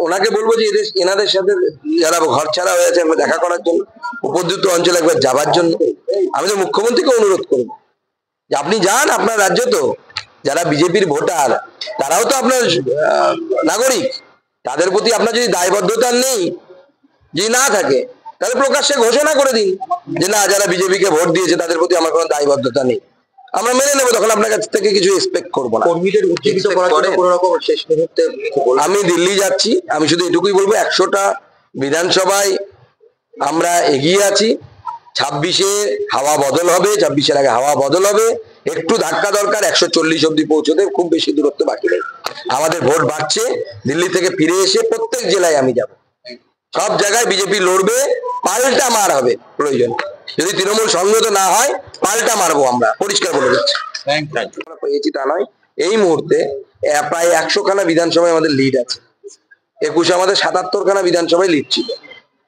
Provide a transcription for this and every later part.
ওনাকে বলবো যে এনাদের সাথে যারা ঘর ছাড়া হয়েছে আমরা দেখা করার জন্য, উপদ্রুত অঞ্চলে একবার যাবার জন্য। আমি তো মুখ্যমন্ত্রীকে অনুরোধ করবো যে আপনি যান, আপনার রাজ্য তো, যারা বিজেপির ভোটার তারাও তো আপনার নাগরিক, তাদের প্রতি আপনার যদি দায়বদ্ধতা নেই, যদি না থাকে, তাহলে প্রকাশ্যে ঘোষণা করে দিন যে না, যারা বিজেপিকে ভোট দিয়েছে তাদের প্রতি আমার কোনো দায়বদ্ধতা নেই, আমরা মেনে নেবো, তখন আপনার কাছ থেকে কিছু এক্সপেক্ট করবো না। কর্মীদের উজ্জীবিত করার জন্য কোনো রকম শেষ মুহূর্তে আমি দিল্লি যাচ্ছি, আমি শুধু এটুকুই বলবো 100টা বিধানসভায় আমরা এগিয়ে আছি। 26-এ হাওয়া বদল হবে, 26-এর আগে হাওয়া বদল হবে, একটু ধাক্কা দরকার, 140 অব্দি পৌঁছতে খুব বেশি দূরত্ব বাকি নেই। আমাদের ভোট বাড়ছে, দিল্লি থেকে ফিরে এসে প্রত্যেক জেলায় আমি যাব, সব জায়গায় বিজেপি লড়বে, পাল্টা মার হবে প্রয়োজন, যদি তৃণমূল সংহত না হয় পাল্টা মারবো আমরা, পরিষ্কার বলে দিচ্ছি। পেয়েছি তা নয়, এই মুহূর্তে প্রায় 100খানা বিধানসভায় আমাদের লিড আছে। 21-এ আমাদের 77খানা বিধানসভায় লিড ছিল,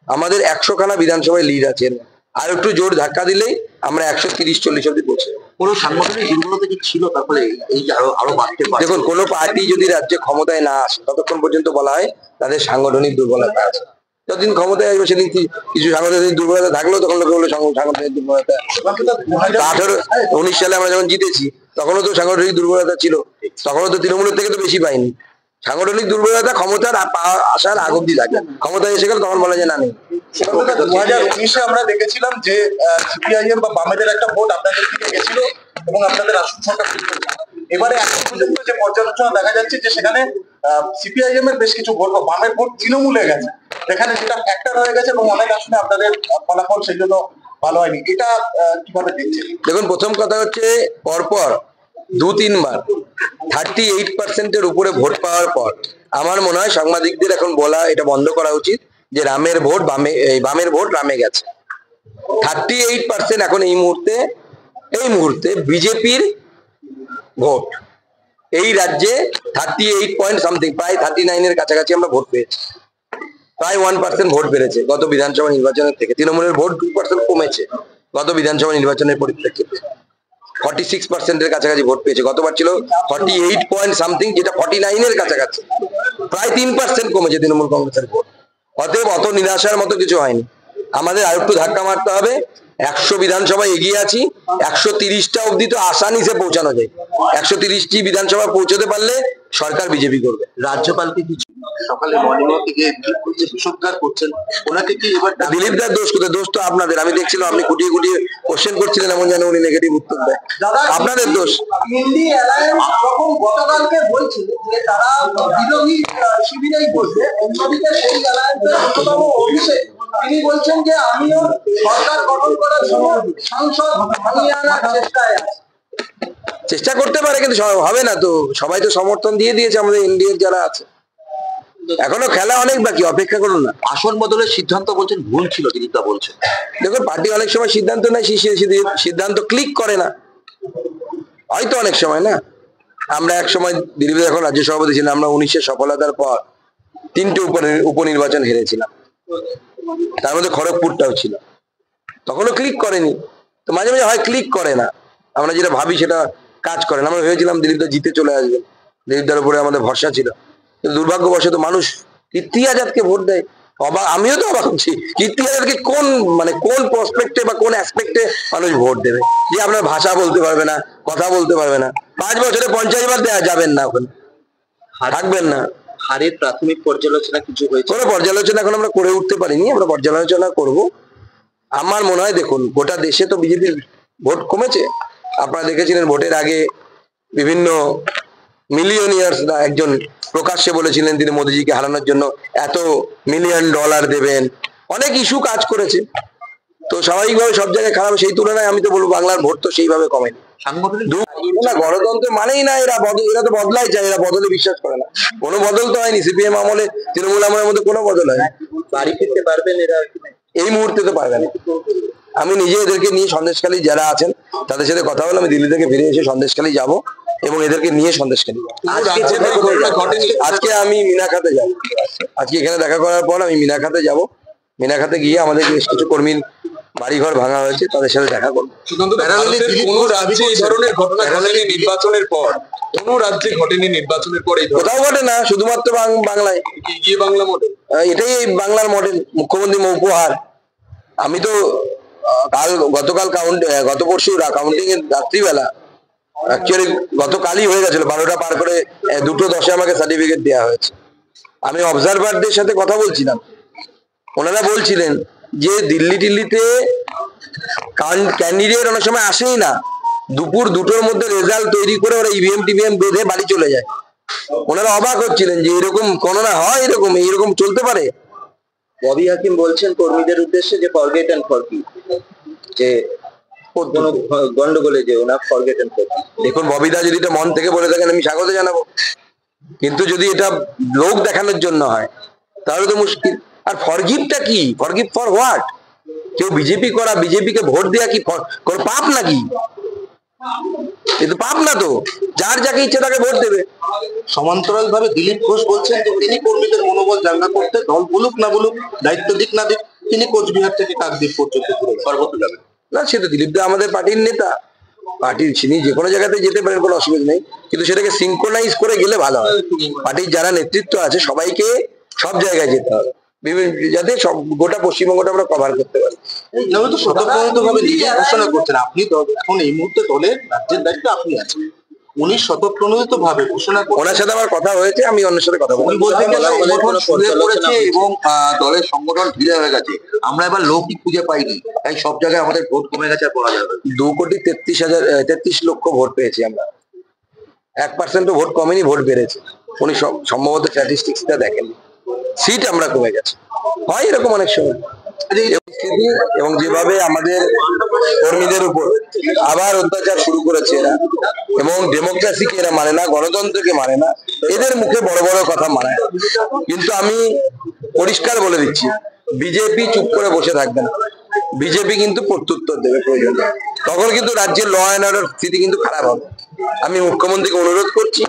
আমাদের 100খানা বিধানসভায় লিড আছে। আর একটু জোর ধাক্কা দিলেই আমরা 130-40 অব্দি পৌঁছে। কোনো সাংগঠনিক দুর্বলতা কি ছিল তারপরে এই আরো বাড়তে পারে? দেখুন, কোনো পার্টি যদি রাজ্যে ক্ষমতায় না আসে ততক্ষণ পর্যন্ত বলা হয় তাদের সাংগঠনিক দুর্বলতা আছে। যতদিন ক্ষমতায় আসবে সেদিন কিছু সাংগঠনিক দুর্বলতা থাকলেও তখন লোকে বলে সাংগঠনিক দুর্বলতা। 19 সালে আমরা যখন জিতেছি তখনও তো সাংগঠনিক দুর্বলতা ছিল, তখনও তো তৃণমূলের থেকে তো বেশি পাইনি। সাংগঠনিক দুর্বলতা ক্ষমতার আসার আগ অব্দি থাকে, ক্ষমতায় এসে গেলে তখন বলা যায় না নেই। 2019-এ আমরা দেখেছিলাম যে সিপিআইএম বা বামেদের একটা ভোট আপনাদের দিকে গেছিল এবং আপনাদের আসন সংখ্যা বৃদ্ধি হয়েছে। এবারে এখন পর্যন্ত যে পর্যালোচনা দেখা যাচ্ছে যে সেখানে সিপিআইএম এর বেশ কিছু ভোট বা বামের ভোট তৃণমূলে গেছে, সেখানে যেটা ফ্যাক্টর হয়ে গেছে এবং অনেক আসনে আপনাদের ফলাফল সেই জন্য ভালো হয়নি। এটা কিভাবে দেখছেন? দেখুন, প্রথম কথা হচ্ছে পরপর 2-3 বার 38%-এর উপরে ভোট পাওয়ার পর আমার মনে হয় সাংবাদিকদের এখন বলা এটা বন্ধ করা উচিত যে রামের ভোট বামের ভোট রামে গেছে। 38% এখন এই মুহূর্তে বিজেপির ভোট এই রাজ্যে 38 পয়েন্ট সামথিং, প্রায় 39-এর কাছাকাছি আমরা ভোট পেয়েছি, প্রায় 1% ভোট বেড়েছে গত বিধানসভা নির্বাচনের থেকে। তৃণমূলের ভোট 2% কমেছে গত বিধানসভা নির্বাচনের পরিপ্রেক্ষিতে। 46%-এর কাছাকাছি ভোট পেয়েছে, গতবার ছিল 48 পয়েন্ট সামথিং, যেটা 49-এর কাছাকাছি, প্রায় 3% কমেছে তৃণমূল কংগ্রেসের ভোট। অতএব অত নিরাশার মতো কিছু হয়নি, আমাদের আর একটু ধাক্কা মারতে হবে। 100 বিধানসভায় এগিয়ে আছি, 130টা অব্দি তো আসানিসে পৌঁছানো যায়। 130টি বিধানসভা পৌঁছতে পারলে সরকার বিজেপি করবে। রাজ্যপালকে কিছু সকালে মর্নিং থেকে বিষোদ্গার করছেন, ওনাকে কি এবার দিলীপ দার দোষ কোথায়? দোষ তো আপনাদের। আমি দেখছিলাম আপনি গুটিয়ে গুটিয়ে কোশ্চেন করছিলেন, এমন যেন উনি নেগেটিভ উত্তর দেয়। আপনাদের দোষ। গতকালকে বলছিল যে তারা বিরোধী শিবিরেই বসবে, অন্যদিকে সেই অ্যালায়েন্সের অন্যতম অভিষেক তিনি বলছেন যে আমিও সরকার গঠন করার সময় সাংসদ ভাঙিয়ে আনার চেষ্টায় আছি। চেষ্টা করতে পারে, কিন্তু হবে না তো। সবাই তো সমর্থন দিয়ে দিয়েছে আমাদের এনডিএর যারা আছে, এখনো খেলা অনেক বাকি, অপেক্ষা করুন না। আসন বদলের সিদ্ধান্ত বলছেন ভুল ছিল, দিলীপদা বলছেন। দেখুন, পার্টি অনেক সময় সিদ্ধান্ত নেয়, সিদ্ধান্ত ক্লিক করে না, হয়তো অনেক সময় না। আমরা এক সময় দিলীপ যখন রাজ্য সভাপতি ছিলাম, আমরা 19-এর সফলতার পর 3টে উপনির্বাচন হেরেছিলাম, তার মধ্যে খড়গপুরটাও ছিল, তখনও ক্লিক করেনি। তো মাঝে মাঝে হয় ক্লিক করে না, আমরা যেটা ভাবি সেটা কাজ করে না। আমরা ভেবেছিলাম দিলীপদা জিতে চলে আসবেন, দিলীপদার উপরে আমাদের ভরসা ছিল, কিন্তু দুর্ভাগ্যবশত মানুষ কীর্তি আজাদকে ভোট দেয়। আমিও তো অবাক হচ্ছি, কীর্তি আজাদকে কোন প্রসপেক্টে বা কোন অ্যাসপেক্টে মানুষ ভোট দেবে? যে আপনার ভাষা বলতে পারবে না, কথা বলতে পারবে না, 5 বছরে 50 বার দেওয়া যাবেন না, ওখানে থাকবেন না। হারের প্রাথমিক পর্যালোচনা কিছু হয়েছে? কোনো পর্যালোচনা এখন আমরা করে উঠতে পারিনি, আমরা পর্যালোচনা করব। আমার মনে হয় দেখুন, গোটা দেশে তো বিজেপির ভোট কমেছে। আপনারা দেখেছিলেন ভোটের আগে বিভিন্ন মিলিয়নিয়ার্সরা একজন প্রকাশ্যে বলেছিলেন তিনি মোদিজিকে হারানোর জন্য $1 মিলিয়ন দেবেন। অনেক ইস্যু কাজ করেছে, তো স্বাভাবিকভাবে সব জায়গায় খারাপ। সেই তুলনায় আমি তো বলবো বাংলার ভোট তো সেইভাবে কমেনি। না, গণতন্ত্র মানেই না এরা তো বদলাই চায়, এরা বদলে বিশ্বাস করে না। কোনো বদল তো হয়নি, সিপিএম আমলে তৃণমূল আমলের মধ্যে কোনো বদল হয়নি। বাড়ি ফিরতে পারবেন এরা? এই মুহূর্তে তো পারবে না। আমি নিজে এদেরকে নিয়ে সন্দেশখালী যারা আছেন তাদের সাথে কথা বলে আমি দিল্লি থেকে ফিরে এসে সন্দেশখালী যাব এবং এদেরকে নিয়ে সন্দেশখালী যাব। আজকে আমি মিনাখাতে যাব, আজকে এখানে দেখা করার পর আমি মিনাখাতে যাব। মিনাখাতে গিয়ে আমাদের বেশ কিছু কর্মীর বাড়িঘর ভাঙা হয়েছে, তাদের সাথে দেখা করবো। সুকান্ত দা, ভারতের কোনো রাজ্যে এই ধরনের ঘটনা ঘটেনি নির্বাচনের পর, কোনো রাজ্যে ঘটেনি নির্বাচনের পর এই ধরনের? কোথাও ঘটে না, শুধুমাত্র বাংলায়। এগিয়ে বাংলা মডেল। এটাই এই বাংলার মডেল, মুখ্যমন্ত্রী উপহার। আমি তো গত পরশু কাউন্টিং এর রাত্রিবেলা, অ্যাকচুয়ালি গতকালই হয়ে গেছিল, 12টা পার করে 2:10 আমাকে সার্টিফিকেট দেওয়া হয়েছে। আমি অবজারভারদের সাথে কথা বলছিলাম, ওনারা বলছিলেন যে দিল্লিতে ক্যান্ডিডেট অনেক সময় আসেই না, দুপুর 2টোর মধ্যে রেজাল্ট তৈরি করে ওরা ইভিএম টিভিএম বেঁধে বাড়ি চলে যায়। ওনারা অবাক হচ্ছিলেন যে এরকম গণনা হয়, এরকম চলতে পারে। ববি হাকিম বলছেন কর্মীদের উদ্দেশ্যে যে ফরগেট এন্ড ফরগিভ, যে কোনো গন্ডগোলে যে ওনা ফরগেট এন্ড ফরগিভ। দেখুন, ববিদা যদি এটা মন থেকে বলে থাকেন আমি স্বাগত জানাবো, কিন্তু যদি এটা লোক দেখানোর জন্য হয় তাহলে তো মুশকিল। আর ফরগিভটা কি? Forgive for what? কেউ বিজেপিকে ভোট দেয়া কি কোন পাপ নাকি? কিন্তু পাপ না তো, যার যাকে ইচ্ছে তাকে ভোট দেবে। সমান্তরাল ভাবে দিলীপ ঘোষ বলছেন যে তিনি কর্মীদের মনোবল জাঙ্গা করতে দল বলুক না বলুক, দায়িত্ব দিক না দিক, তিনি কোচবিহার থেকে কাকদ্বীপ পর্যন্ত সর্বত্র যাবেন। না, সে তো দিলীপ দা আমাদের পার্টির নেতা, তিনি যে কোনো জায়গাতে যেতে পারেন, কোনো অসুবিধা নেই, কিন্তু সেটাকে সিনক্রোনাইজ করে গেলে ভালো হয়। পার্টির যারা নেতৃত্ব আছে সবাইকে সব জায়গায় যেতে হবে, যাতে সব গোটা পশ্চিমবঙ্গটা আমরা কভার করতে পারি। তো স্বতঃপ্রণোদিত ভাবে নিজে ঘোষণা করছেন আপনি, এখন এই মুহূর্তে দলের রাজ্যের দায়িত্বে আপনি আছেন, উনি স্বতঃপ্রণোদিত ভাবে ঘোষণা ওনার সাথে আমার কথা হয়েছে, আমি ওনার সাথে কথা বলবো। বলতে গেলে সংগঠন শুয়ে পড়েছে এবং দলের সংগঠন ঢিলে হয়ে গেছে, আমরা এবার লোকই খুঁজে পাইনি, তাই সব জায়গায় আমাদের ভোট কমে গেছে আর বলা যাবে। 2,33,000 লক্ষ ভোট পেয়েছি আমরা, 1% ভোট কমেনি, ভোট বেড়েছে। উনি সম্ভবত স্ট্যাটিস্টিক্সটা দেখেন, সিট আমরা কমে গেছে, হয় এরকম অনেক সময়। এবং যেভাবে আমাদের কর্মীদের উপর আবার অত্যাচার শুরু করেছে এরা, এবং ডেমোক্রেসিকে এরা মানে না, গণতন্ত্রকে মানে না, এদের মুখে বড় বড় কথা মানায়। কিন্তু আমি পরিষ্কার বলে দিচ্ছি, বিজেপি চুপ করে বসে থাকবে না, বিজেপি কিন্তু প্রত্যুত্তর দেবে প্রয়োজন, তখন কিন্তু রাজ্যের ল অ্যান্ড অর্ডার স্থিতি কিন্তু খারাপ হবে। আমি মুখ্যমন্ত্রীকে অনুরোধ করছি,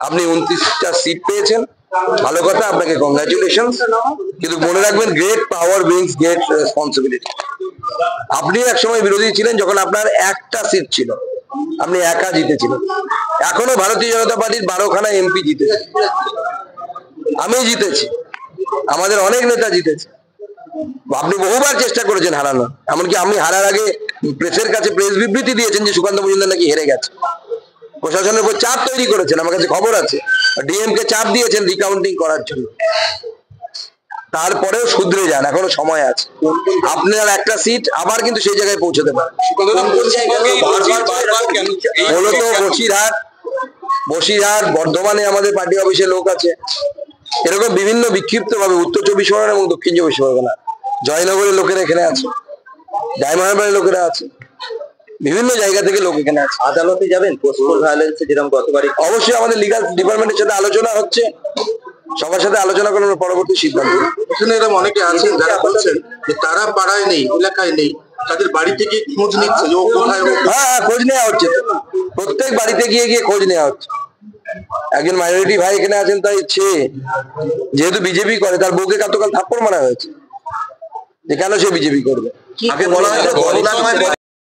আপনি 29টা সিট পেয়েছেন, ভালো কথা, আপনাকে কংগ্রাচুলেশন, কিন্তু মনে রাখবেন great power brings great responsibility. আপনি একসময় বিরোধী ছিলেন যখন আপনার একটা সিট ছিল, আপনি একা জিতেছিলেন। এখনো ভারতীয় জনতা পার্টির 12খানা এমপি জিতেছে, আমি জিতেছি, আমাদের অনেক নেতা জিতেছে। আপনি বহুবার চেষ্টা করেছেন হারানোর, এমনকি আমি হারার আগে প্রেসের কাছে প্রেস বিবৃতি দিয়েছেন যে সুকান্ত মজুমদার নাকি হেরে গেছে। প্রশাসনের উপর চাপ তৈরি করেছেন, আমার কাছে খবর আছে, ডিএমকে চাপ দিয়েছেন রিকাউন্টিং করার জন্য। তারপরেও শুধরে যান, এখনো সময় আছে, আপনার একটা সিট আবার কিন্তু সেই জায়গায় পৌঁছতে পারে। মূলত বসিরহাট, বর্ধমানে আমাদের পার্টি অফিসে লোক আছে, এরকম বিভিন্ন বিক্ষিপ্ত ভাবে উত্তর 24 পরগনা এবং দক্ষিণ 24 পরগনা, জয়নগরের লোকেরা এখানে আছে, ডায়মন্ডবাড়ির লোকেরা আছে, বিভিন্ন জায়গা থেকে লোক এখানে আছে। আদালতে যাবেন পোস্টাল ভায়োলেন্সে যেরকম গতবারই? অবশ্যই আমাদের লিগ্যাল ডিপার্টমেন্টের সাথে আলোচনা হচ্ছে, সবার সাথে আলোচনা করে আমরা পরবর্তী সিদ্ধান্ত। এখানে এরকম অনেকে আছেন যারা বলছেন যে তারা পাড়ায় নেই, এলাকায় নেই, তাদের বাড়ি থেকে খোঁজ নিচ্ছে যে ও কোথায়। হ্যাঁ, খোঁজ নেওয়া হচ্ছে, প্রত্যেক বাড়িতে গিয়ে খোঁজ নেওয়া হচ্ছে। একজন মাইনরিটি ভাই এখানে আছেন, তাই যেহেতু বিজেপি করে, তার বউকে গতকাল থাপ্পড় মারা হয়েছে, যে কেন সে বিজেপি করবে। আগে বলা হয়